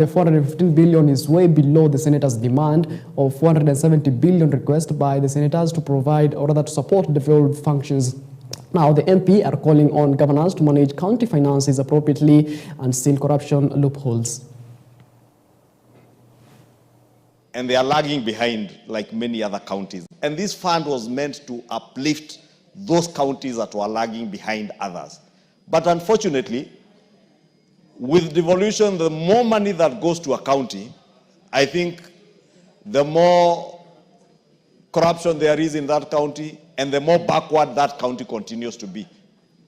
The 415 billion is way below the senators' demand of 470 billion request by the senators to provide or rather to support developed functions. Now, the MP are calling on governors to manage county finances appropriately and seal corruption loopholes. And they are lagging behind like many other counties. And this fund was meant to uplift those counties that were lagging behind others. But unfortunately, with devolution, the more money that goes to a county, I think the more corruption there is in that county and the more backward that county continues to be.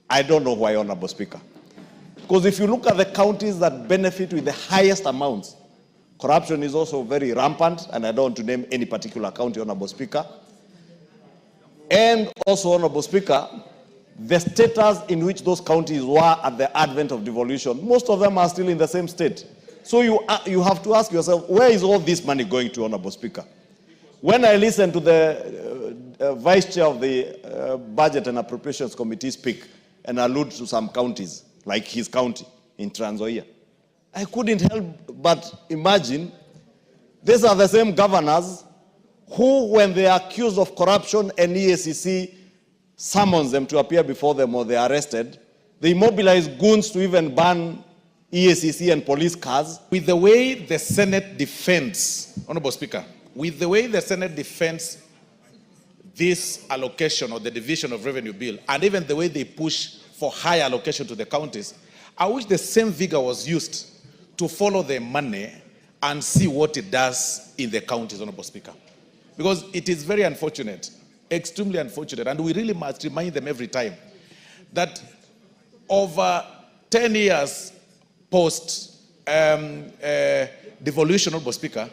I don't know why, Honorable Speaker. Because if you look at the counties that benefit with the highest amounts, corruption is also very rampant, and I don't want to name any particular county, Honorable Speaker. And also, Honorable Speaker, the status in which those counties were at the advent of devolution, most of them are still in the same state. So you have to ask yourself, where is all this money going to, Honorable Speaker? When I listen to the Vice Chair of the Budget and Appropriations Committee speak and allude to some counties, like his county in Trans Nzoia, I couldn't help but imagine these are the same governors who, when they are accused of corruption and EACC summons them to appear before them or they are arrested, they mobilize goons to even ban EACC and police cars. With the way the Senate defends, Honorable Speaker, with the way the Senate defends this allocation or the division of revenue bill, and even the way they push for high allocation to the counties, I wish the same vigor was used to follow the money and see what it does in the counties, Honorable Speaker. Because it is very unfortunate, extremely unfortunate, and we really must remind them every time that over 10 years post devolution, Honorable Speaker,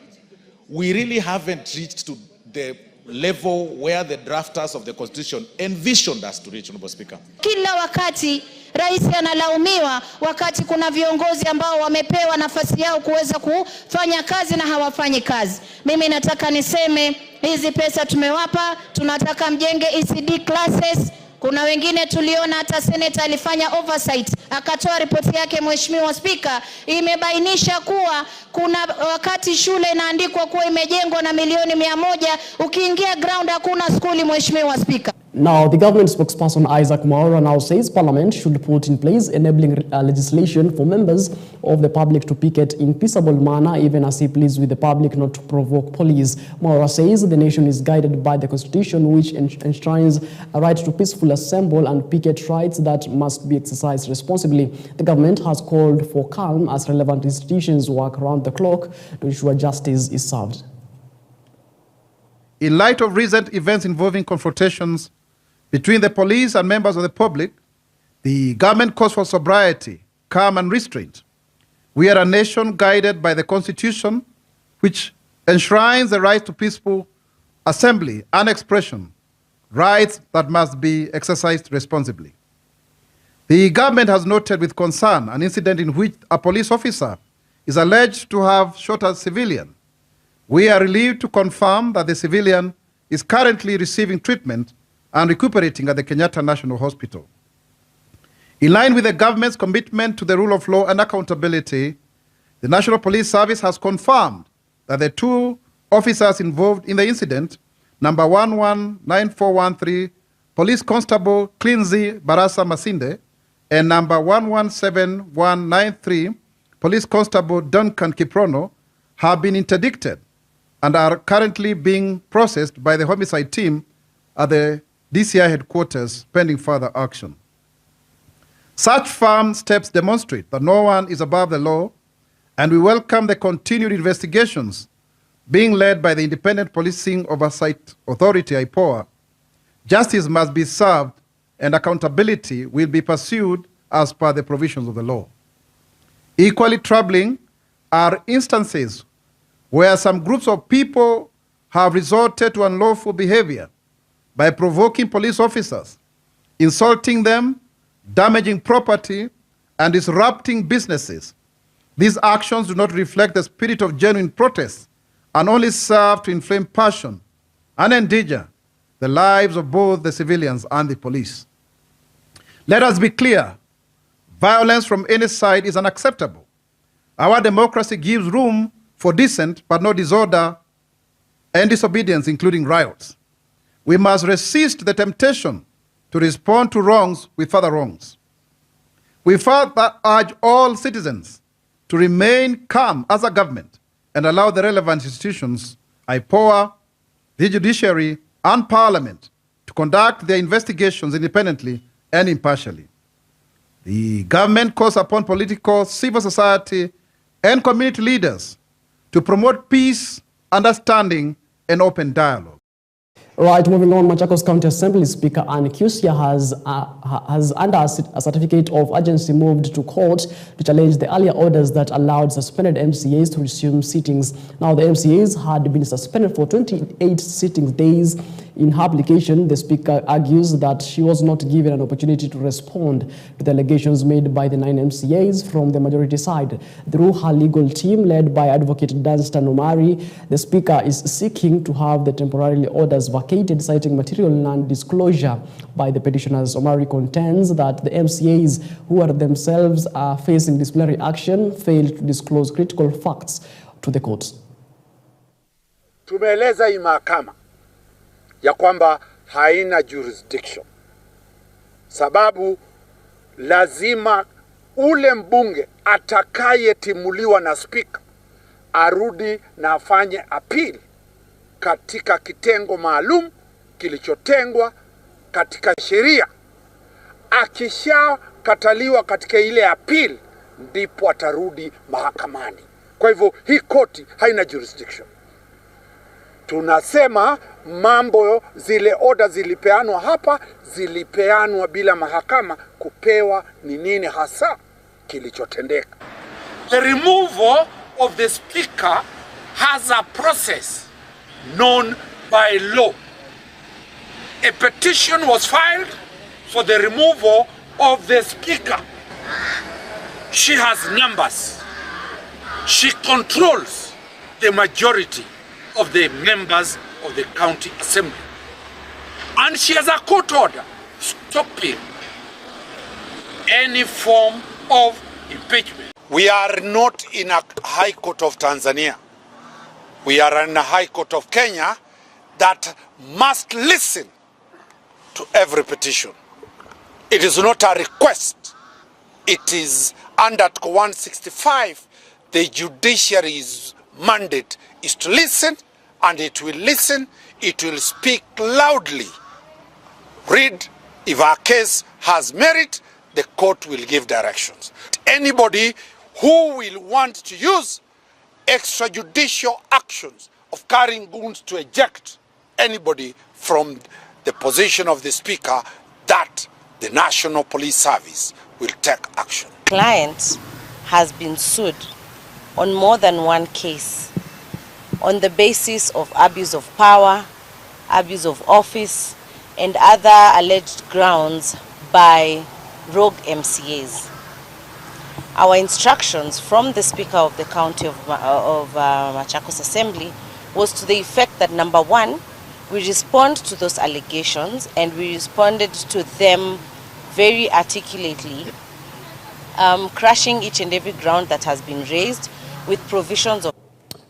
we really haven't reached to the level where the drafters of the Constitution envisioned us to reach, Honorable Speaker. Kila wakati rais analaumiwa wakati kuna viongozi ambao wamepewa nafasi yao kuweza kufanya kazi na hawafanyi kazi. Mimi nataka niseme hizi pesa tumewapa, tunataka mjenge ECD classes. Kuna wengine tuliona hata senator alifanya oversight, akatoa ripoti yake, Mheshimiwa Spika, imebainisha kuwa kuna wakati shule inaandikwa kuwa imejengwa na milioni 100, ukiingia ground hakuna skuli, Mheshimiwa Spika. Now, the government spokesperson Isaac Mwaura now says Parliament should put in place enabling legislation for members of the public to picket in peaceable manner, even as he pleads with the public not to provoke police. Mwaura says the nation is guided by the Constitution, which enshrines a right to peaceful assemble and picket rights that must be exercised responsibly. The government has called for calm as relevant institutions work around the clock to ensure justice is served. In light of recent events involving confrontations between the police and members of the public, the government calls for sobriety, calm and restraint. We are a nation guided by the Constitution, which enshrines the right to peaceful assembly and expression, rights that must be exercised responsibly. The government has noted with concern an incident in which a police officer is alleged to have shot a civilian. We are relieved to confirm that the civilian is currently receiving treatment and recuperating at the Kenyatta National Hospital. In line with the government's commitment to the rule of law and accountability, the National Police Service has confirmed that the two officers involved in the incident, number 119413, Police Constable Clinzy Barasa Masinde, and number 117193, Police Constable Duncan Kiprono, have been interdicted and are currently being processed by the homicide team at the DCI headquarters pending further action. Such firm steps demonstrate that no one is above the law, and we welcome the continued investigations being led by the Independent Policing Oversight Authority, IPOA. Justice must be served and accountability will be pursued as per the provisions of the law. Equally troubling are instances where some groups of people have resorted to unlawful behavior by provoking police officers, insulting them, damaging property, and disrupting businesses. These actions do not reflect the spirit of genuine protest and only serve to inflame passion and endanger the lives of both the civilians and the police. Let us be clear, violence from any side is unacceptable, Our democracy gives room for dissent, but no disorder and disobedience, including riots. We must resist the temptation to respond to wrongs with further wrongs. We further urge all citizens to remain calm as a government and allow the relevant institutions, IPOA, the judiciary, and parliament to conduct their investigations independently and impartially. The government calls upon political, civil society, and community leaders to promote peace, understanding, and open dialogue. Right, moving on, Machakos County Assembly Speaker Anne Kusia has under a certificate of urgency moved to court to challenge the earlier orders that allowed suspended MCAs to resume sittings. Now, the MCAs had been suspended for 28 sitting days. In her application, the Speaker argues that she was not given an opportunity to respond to the allegations made by the 9 MCAs from the majority side. Through her legal team, led by Advocate Danstan Omari, the Speaker is seeking to have the temporary orders vacated, citing material non-disclosure by the petitioners. Omari contends that the MCAs, who are themselves facing disciplinary action, failed to disclose critical facts to the courts. Tumeeleza hii mahakama ya kwamba haina jurisdiction, sababu lazima ule mbunge atakayetimuliwa na speaker arudi na afanye appeal katika kitengo maalum kilichotengwa katika sheria. Akishakataliwa katika ile appeal, ndipo atarudi mahakamani. Kwa hivyo hii koti haina jurisdiction. Tunasema mambo zile order zilipeanwa hapa, zilipeanwa bila mahakama kupewa ni nini hasa kilichotendeka. The removal of the speaker has a process known by law. A petition was filed for the removal of the speaker. She has numbers. She controls the majority of the members of the county assembly. And she has a court order stopping any form of impeachment. We are not in a high court of Tanzania. We are in a high court of Kenya that must listen to every petition. It is not a request. It is under Article 165. The judiciary's mandate is to listen, and it will listen. It will speak loudly. Read, if our case has merit, the court will give directions. Anybody who will want to use extrajudicial actions of carrying goons to eject anybody from the position of the speaker, that the National Police Service will take action. Client has been sued on more than one case on the basis of abuse of power, abuse of office, and other alleged grounds by rogue MCAs. Our instructions from the Speaker of the County of Machakos Assembly was to the effect that, number one, we respond to those allegations, and we responded to them very articulately, crushing each and every ground that has been raised with provisions of.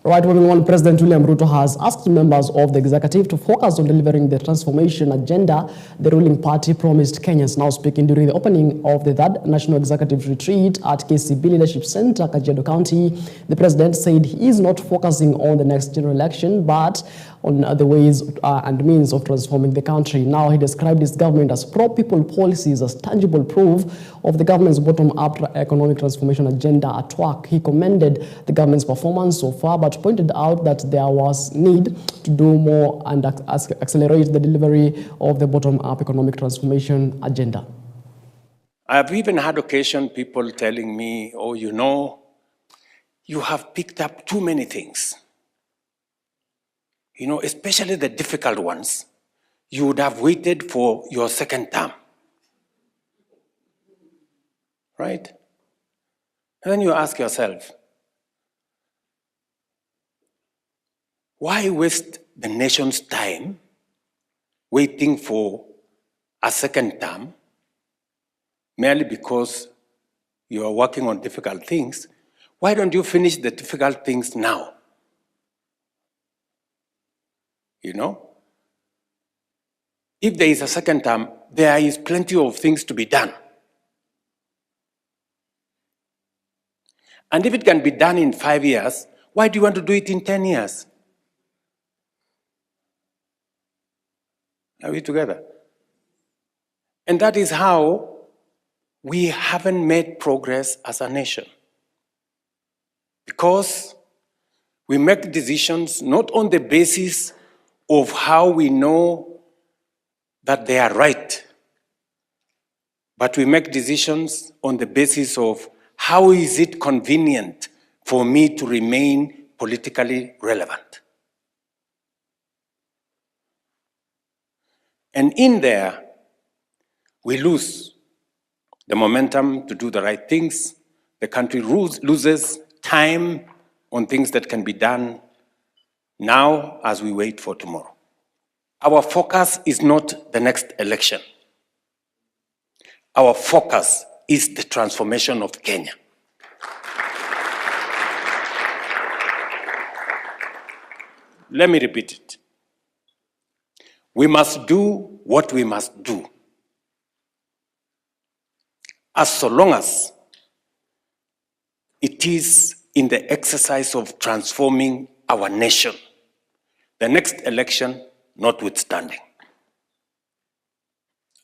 Right, moving on, President William Ruto has asked members of the executive to focus on delivering the transformation agenda the ruling party promised Kenyans. Now speaking during the opening of the third National Executive Retreat at KCB Leadership Center, Kajiado County, the president said he is not focusing on the next general election, but on the ways and means of transforming the country. Now he described his government as pro-people policies as tangible proof of the government's bottom-up economic transformation agenda at work. He commended the government's performance so far, but pointed out that there was need to do more and accelerate the delivery of the bottom-up economic transformation agenda. I've even had occasion people telling me, oh, you know, you have picked up too many things. You know, especially the difficult ones. You would have waited for your second term. Right? And then you ask yourself, why waste the nation's time waiting for a second term merely because you are working on difficult things, Why don't you finish the difficult things now? You know? If there is a second term, there is plenty of things to be done. And if it can be done in 5 years, why do you want to do it in 10 years? Are we together? And that is how we haven't made progress as a nation. Because we make decisions not on the basis of how we know that they are right, but we make decisions on the basis of how is it convenient for me to remain politically relevant. And in there, we lose the momentum to do the right things. The country loses time on things that can be done now as we wait for tomorrow. Our focus is not the next election. Our focus is the transformation of Kenya. Let me repeat it. We must do what we must do, as so long as it is in the exercise of transforming our nation, the next election notwithstanding.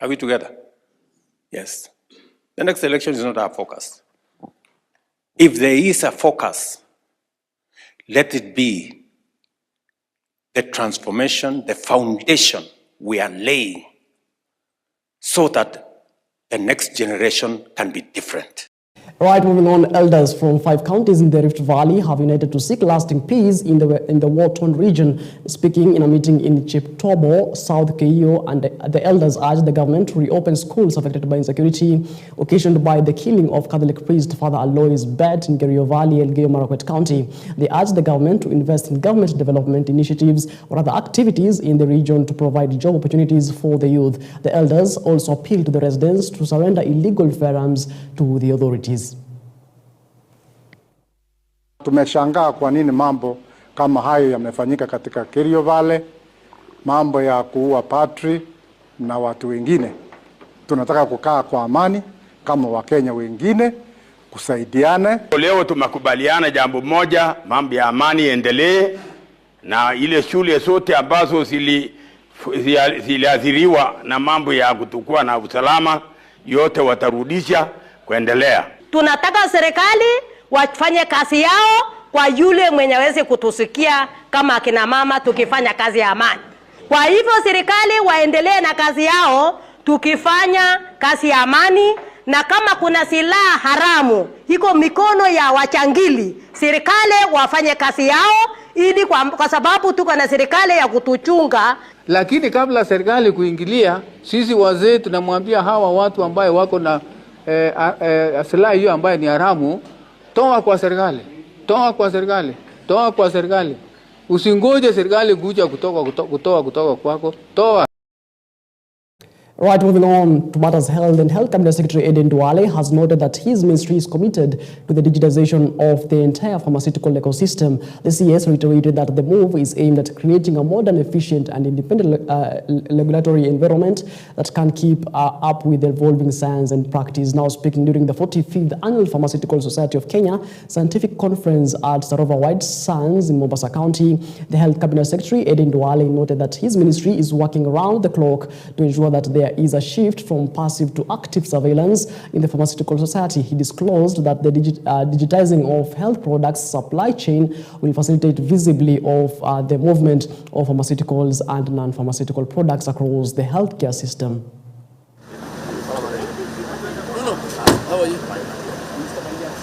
Are we together? Yes. The next election is not our focus. If there is a focus, let it be the transformation, the foundation we are laying so that the next generation can be different. Right, moving on, elders from 5 counties in the Rift Valley have united to seek lasting peace in the war-torn region. Speaking in a meeting in Chiptobo, South Keio, and the elders urged the government to reopen schools affected by insecurity occasioned by the killing of Catholic priest Father Alois Bet in Kerio Valley, Elgeyo Marakwet County. They urged the government to invest in government development initiatives or other activities in the region to provide job opportunities for the youth. The elders also appealed to the residents to surrender illegal firearms to the authorities. Tumeshangaa kwa nini mambo kama hayo yamefanyika katika Kerio Valley, mambo ya kuua padri na watu wengine. Tunataka kukaa kwa amani kama Wakenya wengine, kusaidiane. Leo tumekubaliana jambo moja, mambo ya amani endelee, na ile shule zote ambazo ziliathiriwa na mambo ya kutukua na usalama yote watarudisha kuendelea. Tunataka serikali wafanye kazi yao kwa yule mwenye hawezi kutusikia kama akina mama tukifanya kazi ya amani. Kwa hivyo serikali waendelee na kazi yao tukifanya kazi ya amani, na kama kuna silaha haramu iko mikono ya wachangili, serikali wafanye kazi yao ili kwa sababu tuko na serikali ya kutuchunga. Lakini kabla serikali kuingilia, sisi wazee tunamwambia hawa watu ambaye wako na silaha hiyo ambaye ni haramu, toa kwa serikali, toa kwa serikali, toa kwa serikali. Usingoje serikali kuja kutoa kwako, toa. Right, moving on to matters health, and Health Cabinet Secretary Eden Duale has noted that his ministry is committed to the digitization of the entire pharmaceutical ecosystem. The CS reiterated that the move is aimed at creating a modern, efficient and independent regulatory environment that can keep up with the evolving science and practice. Now speaking during the 45th Annual Pharmaceutical Society of Kenya Scientific Conference at Sarova White Sands in Mombasa County, the Health Cabinet Secretary Eden Duale noted that his ministry is working around the clock to ensure that there is a shift from passive to active surveillance in the pharmaceutical society. He disclosed that the digitizing of health products supply chain will facilitate visibly of the movement of pharmaceuticals and non-pharmaceutical products across the healthcare system.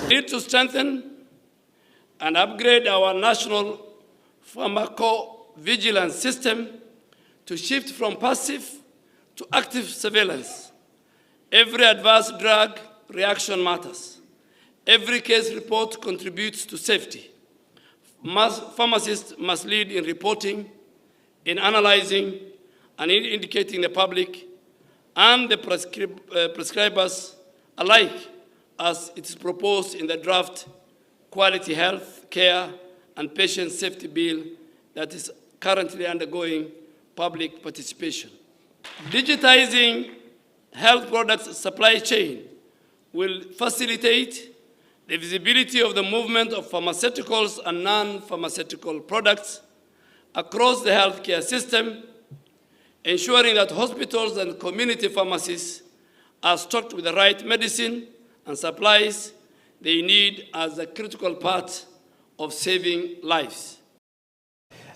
We need to strengthen and upgrade our national pharmacovigilance system to shift from passive to active surveillance. Every adverse drug reaction matters. Every case report contributes to safety. Pharmacists must lead in reporting, in analyzing, and in indicating the public and the prescribers alike, as it is proposed in the draft quality health care and patient safety bill that is currently undergoing public participation. Digitizing health products supply chain will facilitate the visibility of the movement of pharmaceuticals and non-pharmaceutical products across the healthcare system, ensuring that hospitals and community pharmacies are stocked with the right medicine and supplies they need as a critical part of saving lives.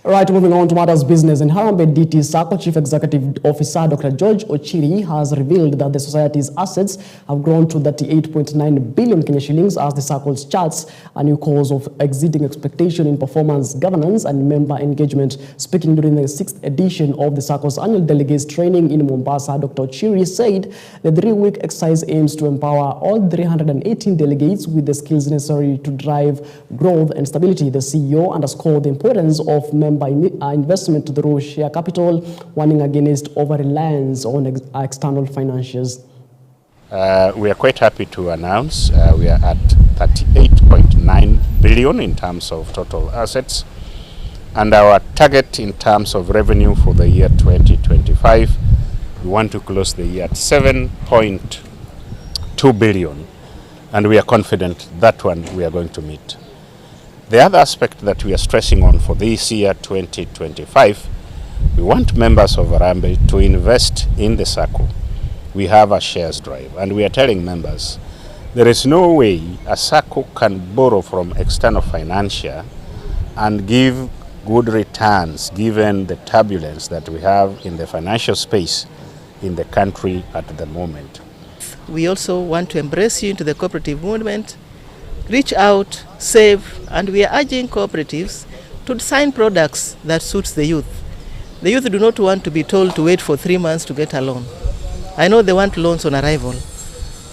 Right, moving on to matters business. In Harambee DT Sacco, Chief Executive Officer Dr. George Ochiri has revealed that the society's assets have grown to 38.9 billion Kenya shillings as the Sacco's charts a new course of exceeding expectation in performance, governance and member engagement. Speaking during the 6th edition of the Sacco's annual delegates training in Mombasa, Dr. Ochiri said the 3-week exercise aims to empower all 318 delegates with the skills necessary to drive growth and stability. The CEO underscored the importance of member investment to the raw share capital, warning against over-reliance on external financiers. We are quite happy to announce we are at 38.9 billion in terms of total assets, and our target in terms of revenue for the year 2025, we want to close the year at 7.2 billion, and we are confident that one we are going to meet. The other aspect that we are stressing on for this year 2025, we want members of Harambee to invest in the Sacco. We have a shares drive, and we are telling members there is no way a Sacco can borrow from external financier and give good returns given the turbulence that we have in the financial space in the country at the moment. We also want to embrace you into the cooperative movement. Reach out, save, and we are urging cooperatives to design products that suits the youth. The youth do not want to be told to wait for 3 months to get a loan. I know they want loans on arrival,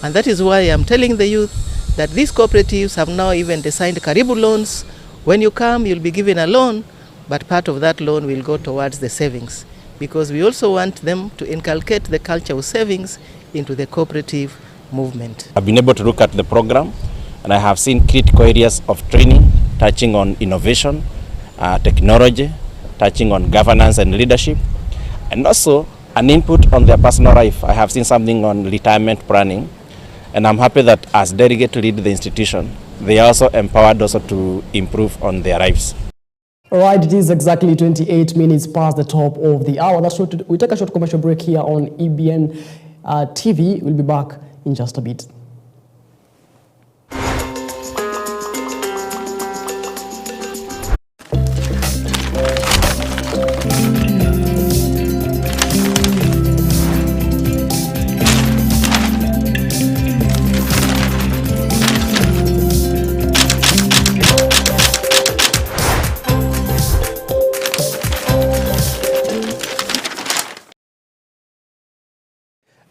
and that is why I'm telling the youth that these cooperatives have now even designed Karibu loans. When you come, you'll be given a loan, but part of that loan will go towards the savings, because we also want them to inculcate the culture of savings into the cooperative movement. I've been able to look at the program, and I have seen critical areas of training touching on innovation, technology, touching on governance and leadership, and also an input on their personal life. I have seen something on retirement planning, and I'm happy that as delegate to lead the institution, they are also empowered also to improve on their lives. All right, it is exactly 28 minutes past the top of the hour. That's what we take a short commercial break here on EBN TV. We'll be back in just a bit.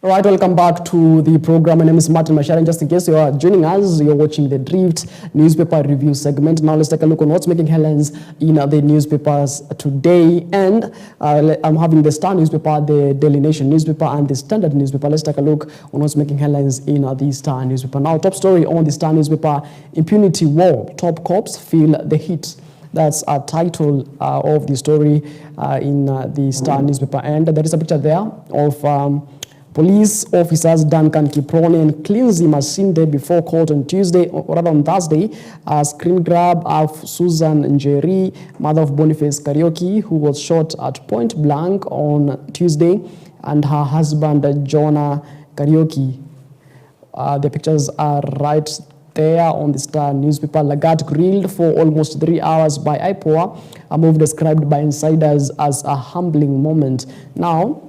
All right, welcome back to the program. My name is Martin Mashara, and just in case you are joining us, you're watching the Drift newspaper review segment. Now let's take a look on what's making headlines in the newspapers today. And I'm having the Star newspaper, the Daily Nation newspaper, and the Standard newspaper. Let's take a look on what's making headlines in the Star newspaper. Now, top story on the Star newspaper: impunity war. Top cops feel the heat. That's a title of the story in the Star newspaper. And there is a picture there of police officers Duncan Kiprone and Clinzy Masinde before court on Tuesday, or rather on Thursday, a screen grab of Susan Njeri, mother of Boniface Karaoke, who was shot at point blank on Tuesday, and her husband Jonah Karaoke. The pictures are right there on the Star newspaper. Lagat grilled for almost 3 hours by IPOA, a move described by insiders as a humbling moment. Now,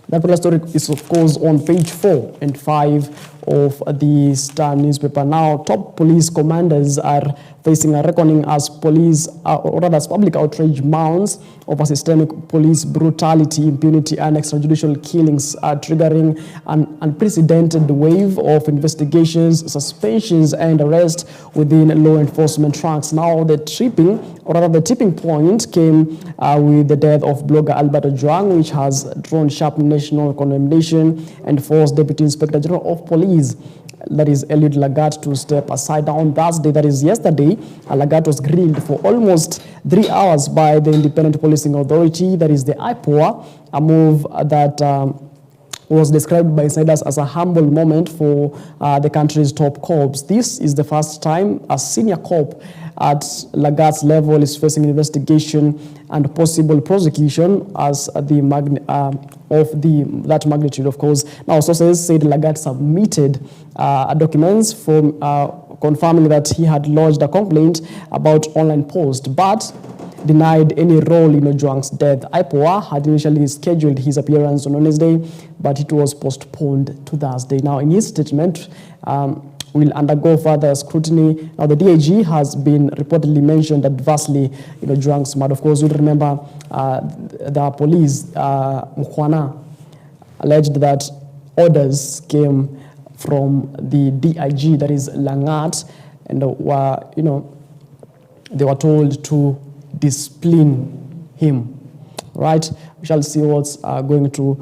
that particular story is, of course, on page 4 and 5 of the Star newspaper. Now, top police commanders are facing a reckoning as police, or rather as public outrage mounts over systemic police brutality, impunity, and extrajudicial killings, triggering an unprecedented wave of investigations, suspensions, and arrests within law enforcement ranks. Now, the tipping point came with the death of blogger Albert Ojwang, which has drawn sharp national condemnation and forced Deputy Inspector General of Police that is Eliud Lagat, to step aside. On Thursday, that is yesterday, Lagat was grilled for almost 3 hours by the Independent Policing Authority, that is the IPOA, a move that was described by insiders as a humble moment for the country's top cops. This is the first time a senior cop at Lagat's level is facing investigation and possible prosecution as that magnitude, of course. Now, sources said Lagat submitted documents from confirming that he had lodged a complaint about online post, but denied any role in Ojwang's death. IPOA had initially scheduled his appearance on Wednesday, but it was postponed to Thursday. Now, in his statement, will undergo further scrutiny. Now, the DIG has been reportedly mentioned adversely in Ojwang's murder. Of course, you'll remember the police, Mukwana, alleged that orders came from the DIG, that is Langat, and they were told to discipline him. Right? We shall see what's going to,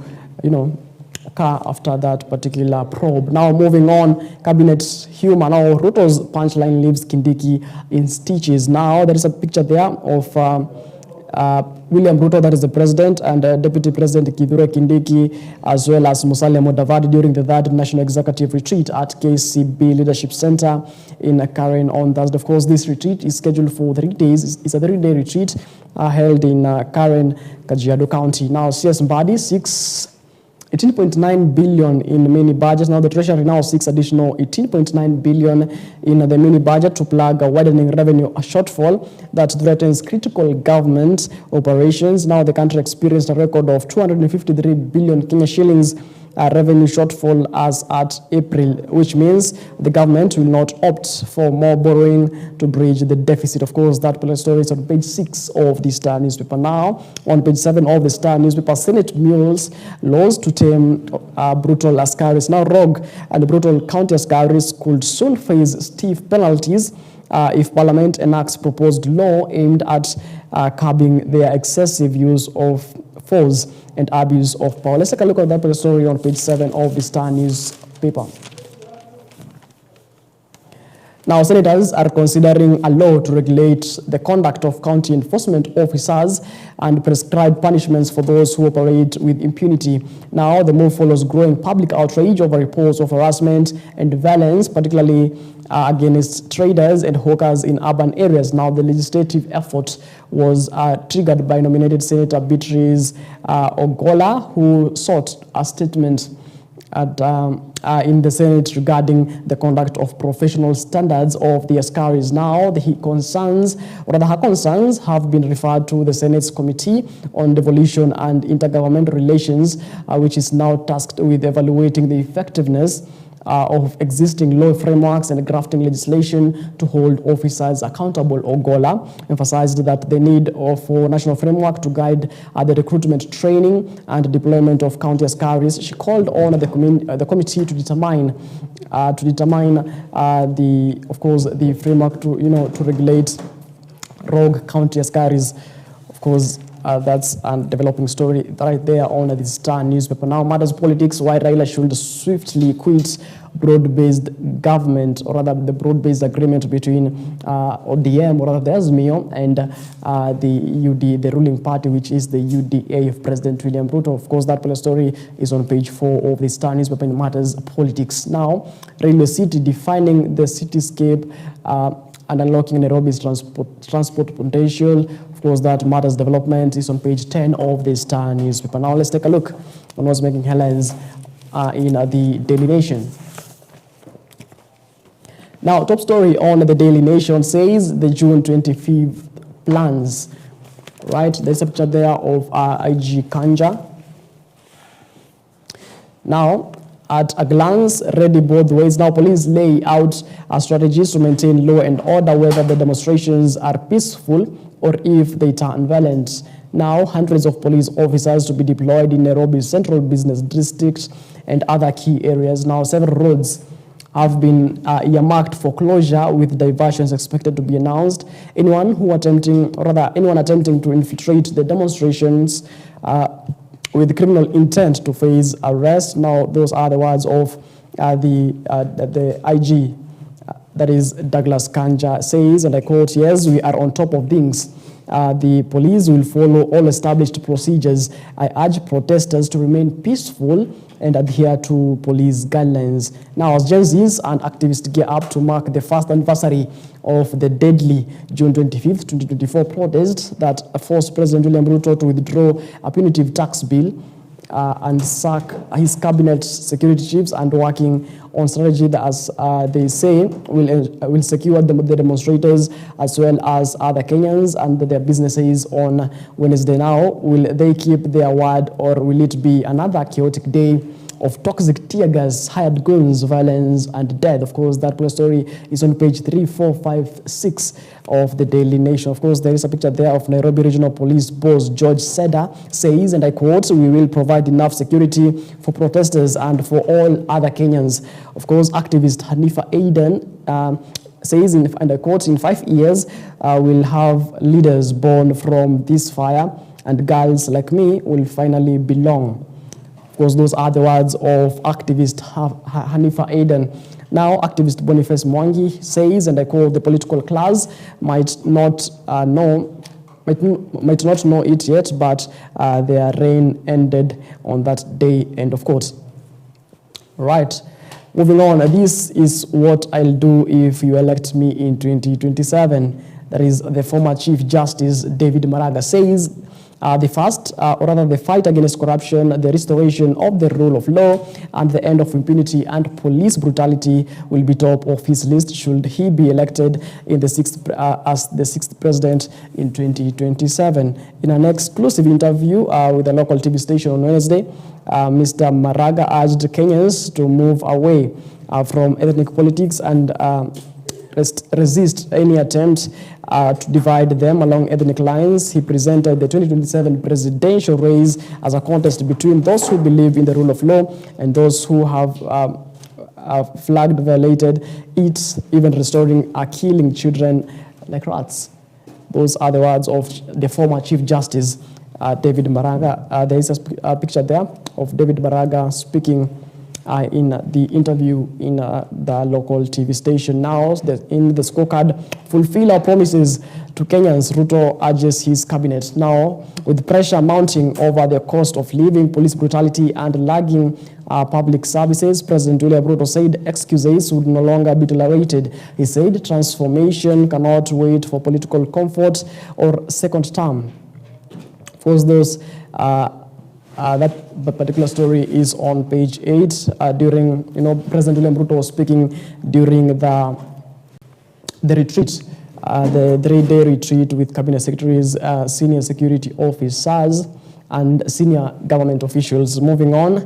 occur after that particular probe. Now, moving on, cabinet humor. Now, Ruto's punchline leaves Kindiki in stitches. Now, there is a picture there of William Ruto, that is the president, and Deputy President Kithure Kindiki, as well as Musalia Mudavadi, during the 3rd National Executive Retreat at KCB Leadership Center in Karen on Thursday. Of course, this retreat is scheduled for 3 days. It's a 3-day retreat held in Karen, Kajiado County. Now, CS Mbadi seeks 18.9 billion in mini budget. Now the Treasury now seeks additional 18.9 billion in the mini budget to plug a widening revenue shortfall that threatens critical government operations. Now the country experienced a record of 253 billion Kenya shillings revenue shortfall as at April, which means the government will not opt for more borrowing to bridge the deficit. Of course, that story is on page 6 of the Star newspaper. Now, on page 7 of the Star newspaper, Senate mules laws to tame brutal askaris. Now, rogue and brutal county askaris could soon face stiff penalties if Parliament enacts proposed law aimed at curbing their excessive use of force and abuse of power. Let's take a look at that story on page 7 of the Star newspaper. Now, senators are considering a law to regulate the conduct of county enforcement officers and prescribe punishments for those who operate with impunity. Now, the move follows growing public outrage over reports of harassment and violence, particularly against traders and hawkers in urban areas. Now, the legislative effort was triggered by nominated Senator Beatrice Ogola, who sought a statement in the Senate regarding the conduct of professional standards of the askaris. Now, her concerns have been referred to the Senate's Committee on Devolution and Intergovernmental Relations, which is now tasked with evaluating the effectiveness of existing law frameworks and drafting legislation to hold officers accountable. Ogola emphasized that the need for national framework to guide the recruitment, training, and deployment of county askaris. She called on the committee to determine the framework to regulate rogue county askaris. Of course, that's a developing story right there on the Star newspaper. Now, matters politics, why Raila should swiftly quit broad-based government, or rather the broad-based agreement between ODM, or rather the Azimio, and the ruling party, which is the UDA of President William Ruto. Of course, that story is on page 4 of the Star newspaper in matters politics. Now, Railway City defining the cityscape and unlocking Nairobi's transport potential. Of course, that matters development is on page 10 of the Star newspaper. Now, let's take a look on what's making headlines in the Daily Nation. Now, top story on the Daily Nation says the June 25th plans. Right, there's a picture there of IG Kanja. Now, at a glance, ready both ways. Now, police lay out strategies to maintain law and order, whether the demonstrations are peaceful or if they turn violent. Now, hundreds of police officers to be deployed in Nairobi's central business district and other key areas. Now, several roads have been earmarked for closure, with diversions expected to be announced. Anyone attempting to infiltrate the demonstrations with criminal intent to face arrest. Now, those are the words of the IG, that is Douglas Kanja, says, and I quote, "Yes, we are on top of things. The police will follow all established procedures. I urge protesters to remain peaceful and adhere to police guidelines." Now, as Gen Zs and activists gear up to mark the first anniversary of the deadly June 25th, 2024 protest that forced President William Ruto to withdraw a punitive tax bill and sack his cabinet security chiefs, and working on strategy that, as they say, will secure the demonstrators as well as other Kenyans and their businesses on Wednesday. Now, will they keep their word, or will it be another chaotic day of toxic tear gas, hired guns, violence, and death? Of course, that story is on page 3, 4, 5, 6 of the Daily Nation. Of course, there is a picture there of Nairobi Regional Police Boss George Seda says, and I quote, "We will provide enough security for protesters and for all other Kenyans." Of course, activist Hanifa Aden says, and I quote, "In 5 years, we'll have leaders born from this fire, and girls like me will finally belong." Of course, those are the words of activist Hanifa Aden. Now, activist Boniface Mwangi says, and I quote, "The political class might not know it yet, but their reign ended on that day." End of quote. Right. Moving on, this is what I'll do if you elect me in 2027. That is, the former Chief Justice David Maraga says, the fight against corruption, the restoration of the rule of law, and the end of impunity and police brutality will be top of his list should he be elected in as the 6th president in 2027. In an exclusive interview with a local TV station on Wednesday, Mr. Maraga urged Kenyans to move away from ethnic politics and resist any attempt to divide them along ethnic lines. He presented the 2027 presidential race as a contest between those who believe in the rule of law and those who have flagged, violated it, even restoring killing children like rats. Those are the words of the former Chief Justice David Maraga. There is a picture there of David Maraga speaking in the interview in the local TV station. Now, in the scorecard, "Fulfill our promises to Kenyans," Ruto urges his cabinet. Now, with pressure mounting over the cost of living, police brutality, and lagging public services, President William Ruto said excuses would no longer be tolerated. He said transformation cannot wait for political comfort or second term. For those that particular story is on page 8. During, President William Ruto was speaking during the retreat, the 3-day retreat with cabinet secretaries, senior security officers, and senior government officials. Moving on,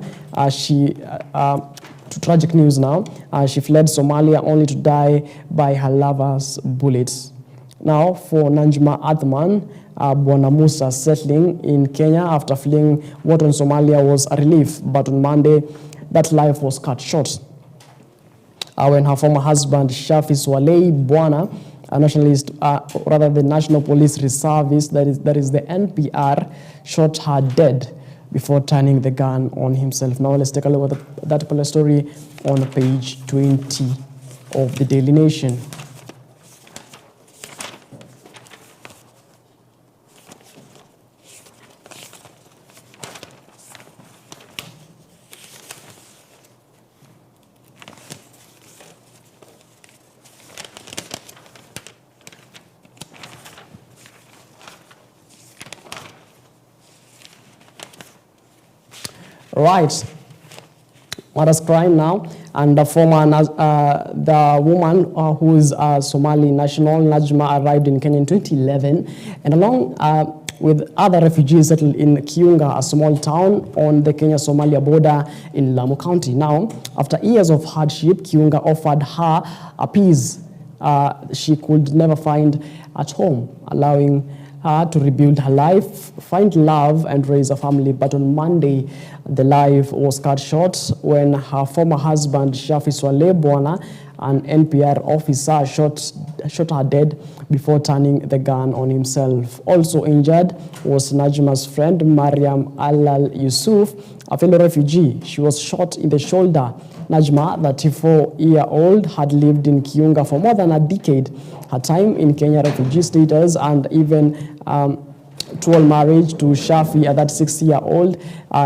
to tragic news now. She fled Somalia only to die by her lover's bullets. Now, for Najma Athman, Bwana Musa settling in Kenya after fleeing what in Somalia was a relief, but on Monday, that life was cut short when her former husband, Shafi Swalei Bwana, a nationalist, the National Police Reservist, that is the NPR, shot her dead before turning the gun on himself. Now let's take a look at that particular story on page 20 of the Daily Nation. Right, murder's crime now, and the woman who is a Somali national, Najma, arrived in Kenya in 2011, and along with other refugees settled in Kiunga, a small town on the Kenya-Somalia border in Lamu County. Now, after years of hardship, Kiunga offered her a peace she could never find at home, allowing her to rebuild her life, find love, and raise a family. But on Monday, the life was cut short when her former husband, Shafi Swalei Bwana, an NPR officer, shot her dead before turning the gun on himself. Also injured was Najma's friend Mariam Alal Yusuf, a fellow refugee. She was shot in the shoulder. Najma, 34-year-old, had lived in Kiunga for more than a decade. Her time in Kenya refugee status and even dual marriage to Shafi, a 36-year-old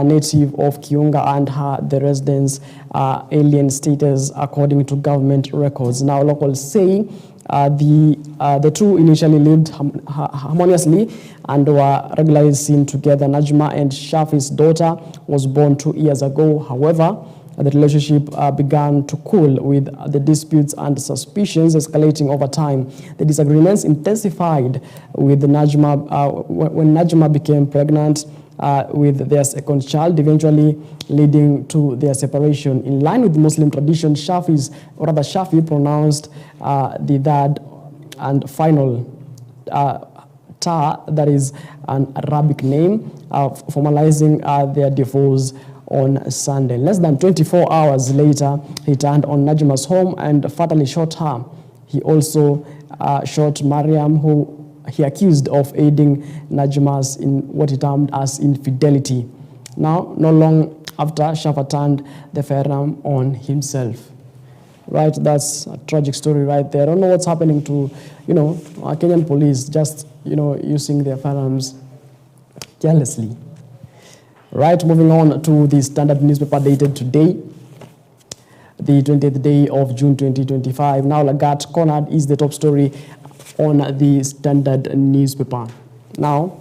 native of Kiunga, and her the residence alien status according to government records. Now locals say the two initially lived harmoniously and were regularly seen together. Najma and Shafi's daughter was born 2 years ago. However, the relationship began to cool, with the disputes and suspicions escalating over time. The disagreements intensified with Najma when Najma became pregnant with their second child, eventually leading to their separation. In line with Muslim tradition, Shafi pronounced the third and final Ta, that is an Arabic name, formalizing their divorce on Sunday. Less than 24 hours later, he turned on Najma's home and fatally shot her. He also shot Mariam, who he accused of aiding Najma's in what he termed as infidelity. Now, not long after, Shafa turned the firearm on himself. Right, that's a tragic story right there. I don't know what's happening to, Kenyan police just, using their firearms carelessly. Right, moving on to the Standard newspaper dated today, the 20th day of June 2025. Now, Lagat cornered is the top story on the Standard newspaper. Now,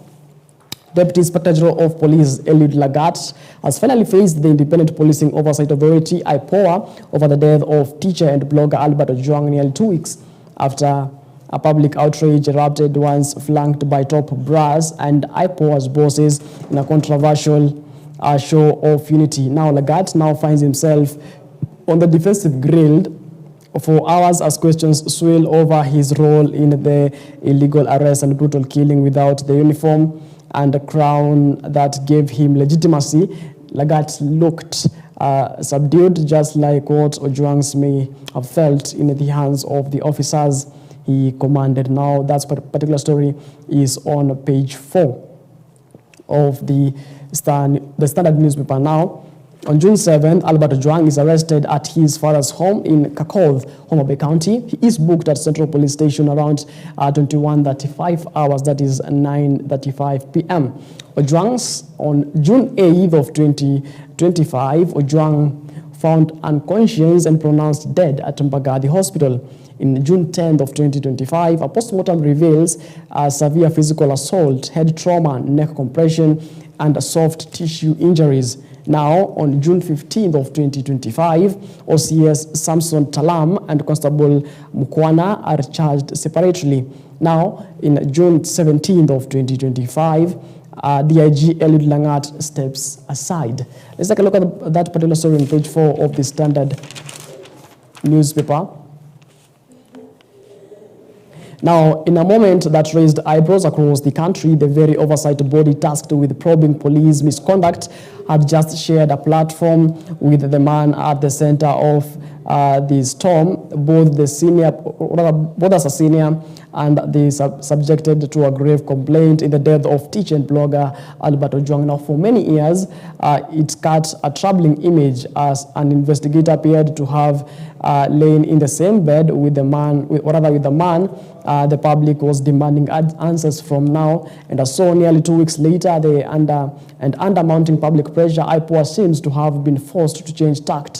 Deputy Inspector General of Police Eliud Lagat has finally faced the Independent Policing Oversight Authority, IPOA, over the death of teacher and blogger Albert Ojwang nearly 2 weeks after a public outrage erupted, once flanked by top brass and IPOA's bosses in a controversial show of unity. Now, Lagat now finds himself on the defensive, grilled for hours as questions swirl over his role in the illegal arrest and brutal killing without the uniform and the crown that gave him legitimacy. Lagat looked subdued, just like what Ojwang's may have felt in the hands of the officers he commanded. Now, that particular story is on page 4 of the Standard newspaper. Now, on June 7th, Albert Ojwang is arrested at his father's home in Kakoth, Homa Bay County. He is booked at Central Police Station around 21:35 hours, that is 9:35 p.m. Ojwang's on June 8th of 2025, Ojwang found unconscious and pronounced dead at Mbagathi Hospital. In June 10th of 2025, a postmortem reveals severe physical assault, head trauma, neck compression, and soft tissue injuries. Now, on June 15th of 2025, OCS Samson Talam and Constable Mukwana are charged separately. Now, in June 17th of 2025, DIG Eliud Lagat steps aside. Let's take a look at that particular story on page 4 of the Standard newspaper. Now, in a moment that raised eyebrows across the country, the very oversight body tasked with probing police misconduct had just shared a platform with the man at the center of the storm, both as a senior and the subjected to a grave complaint in the death of teacher and blogger Albert Ojwang. Now, for many years, it cut a troubling image as an investigator appeared to have lain in the same bed with the man, the public was demanding answers from now. And so nearly 2 weeks later, under mounting public pressure, IPOA seems to have been forced to change tack,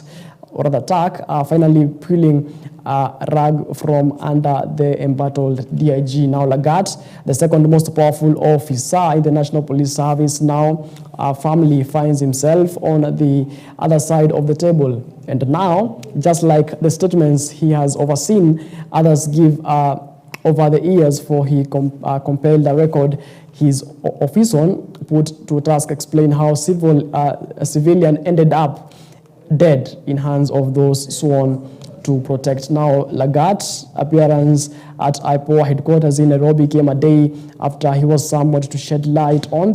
finally pulling a rug from under the embattled DIG. Now, Lagat, the second most powerful officer in the National Police Service, now firmly finds himself on the other side of the table. And now, just like the statements he has overseen others give over the years, for he compiled a record his office on, put to task explain how a civilian ended up dead in hands of those sworn to protect. Now, Lagat's appearance at IPOA headquarters in Nairobi came a day after he was summoned to shed light on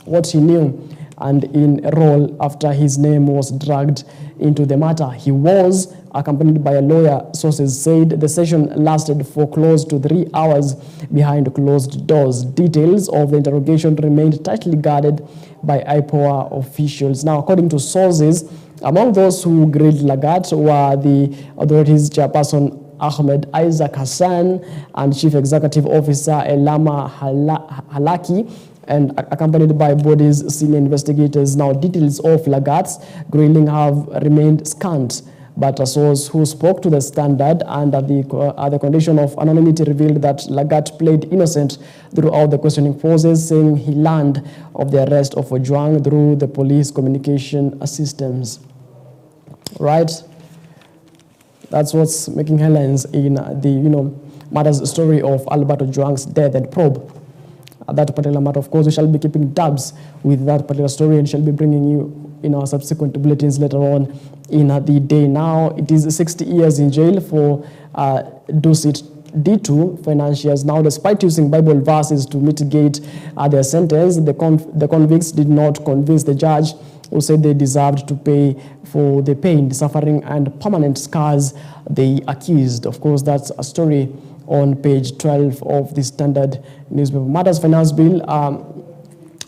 what he knew and in a role after his name was dragged into the matter. He was accompanied by a lawyer. Sources said the session lasted for close to 3 hours behind closed doors. Details of the interrogation remained tightly guarded by IPOA officials. Now, according to sources, among those who grilled Lagat were the authorities chairperson Ahmed Isaac Hassan and Chief Executive Officer Elama Halaki, and accompanied by body's senior investigators. Now, details of Lagat's grilling have remained scant, but a source who spoke to the Standard under the condition of anonymity revealed that Lagat played innocent throughout the questioning process, saying he learned of the arrest of Ojwang through the police communication systems. Right? That's what's making headlines in the, matters story of Albert Ojwang's death and probe. That particular matter, of course, we shall be keeping tabs with that particular story and shall be bringing you in our subsequent bulletins later on in the day. Now, it is 60 years in jail for Dusit D2 financiers. Now, despite using Bible verses to mitigate their sentence, the convicts did not convince the judge, who said they deserved to pay for the pain, suffering, and permanent scars they accused. Of course, that's a story on page 12 of the Standard newspaper. Matters finance bill.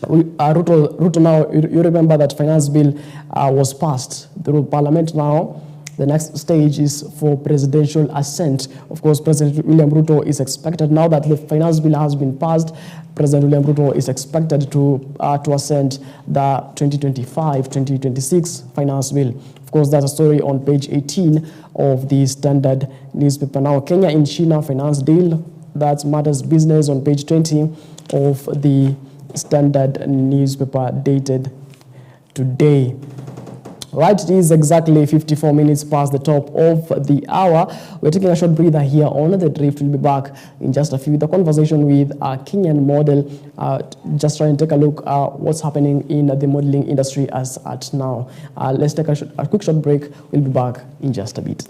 Ruto now, you remember that finance bill was passed through Parliament now. The next stage is for presidential assent. Of course, President William Ruto is expected, now that the finance bill has been passed, President William Ruto is expected to assent the 2025-2026 finance bill. Of course, that's a story on page 18 of the Standard newspaper. Now, Kenya in China finance deal, that's matters business on page 20 of the Standard newspaper dated today. Right, it is exactly 54 minutes past the top of the hour. We're taking a short breather here on The Drift. We'll be back in just a few. The conversation with our Kenyan model, just try and take a look at what's happening in the modeling industry as at now. Let's take a quick short break. We'll be back in just a bit.